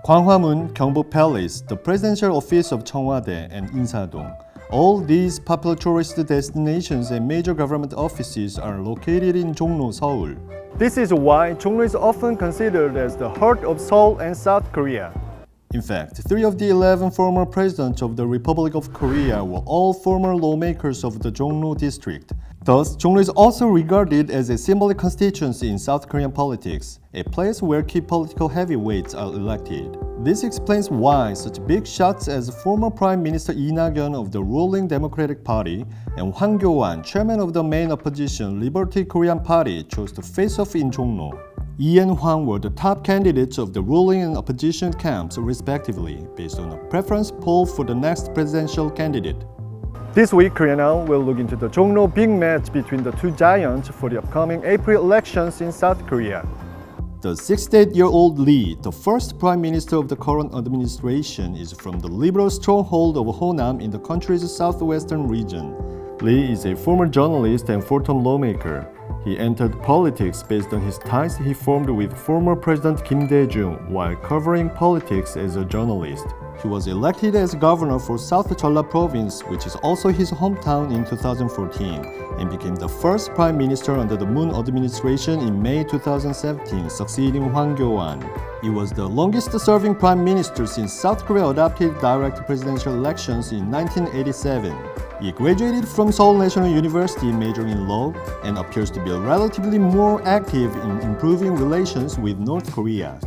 Gwanghwamun, Gyeongbok Palace, the presidential office of Cheongwade, and Insadong. All these popular tourist destinations and major government offices are located in Jongno, Seoul. This is why Jongno is often considered as the heart of Seoul and South Korea. In fact, 3 of the 11 former presidents of the Republic of Korea were all former lawmakers of the Jongno district. Thus, Jongno is also regarded as a symbolic constituency in South Korean politics, a place where key political heavyweights are elected. This explains why such big shots as former Prime Minister Lee Na-kyun of the ruling Democratic Party and Hwang Kyo-wan, chairman of the main opposition Liberty Korean Party, chose to face off in Jongno. Lee and Hwang were the top candidates of the ruling and opposition camps respectively, based on a preference poll for the next presidential candidate. This week, Korea Now will look into the Jongno big match between the two giants for the upcoming April elections in South Korea. The 68-year-old Lee, the first prime minister of the current administration, is from the liberal stronghold of Honam in the country's southwestern region. Lee is a former journalist and four-term lawmaker. He entered politics based on his ties he formed with former President Kim Dae-jung while covering politics as a journalist. He was elected as governor for South Jeolla Province, which is also his hometown, in 2014, and became the first prime minister under the Moon administration in May 2017, succeeding Hwang Kyo-wan. He was the longest-serving prime minister since South Korea adopted direct presidential elections in 1987. He graduated from Seoul National University majoring in law and appears to be relatively more active in improving relations with North Korea.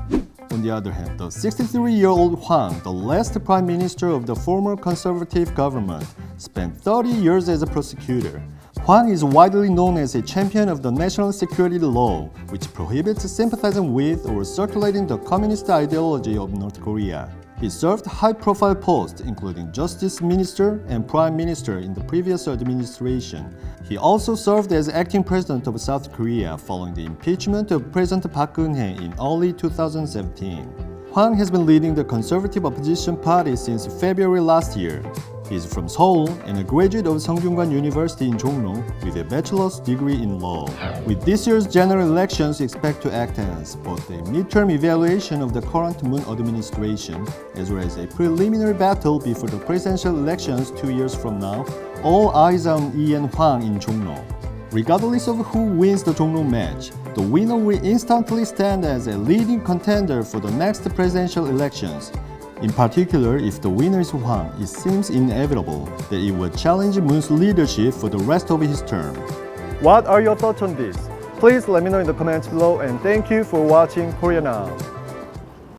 On the other hand, the 63-year-old Hwang, the last prime minister of the former conservative government, spent 30 years as a prosecutor. Hwang is widely known as a champion of the national security law, which prohibits sympathizing with or circulating the communist ideology of North Korea. He served high-profile posts, including Justice Minister and Prime Minister in the previous administration. He also served as acting president of South Korea following the impeachment of President Park Geun-hye in early 2017. Hwang has been leading the conservative opposition party since February last year. He is from Seoul and a graduate of Seongkyungwan University in Jongno with a bachelor's degree in law. With this year's general elections expected to act as both a midterm evaluation of the current Moon administration as well as a preliminary battle before the presidential elections 2 years from now, all eyes are on Lee and Hwang in Jongno. Regardless of who wins the Jongno match, the winner will instantly stand as a leading contender for the next presidential elections. In particular, if the winner is Hwang, it seems inevitable that he will challenge Moon's leadership for the rest of his term. What are your thoughts on this? Please let me know in the comments below, and thank you for watching Korea Now.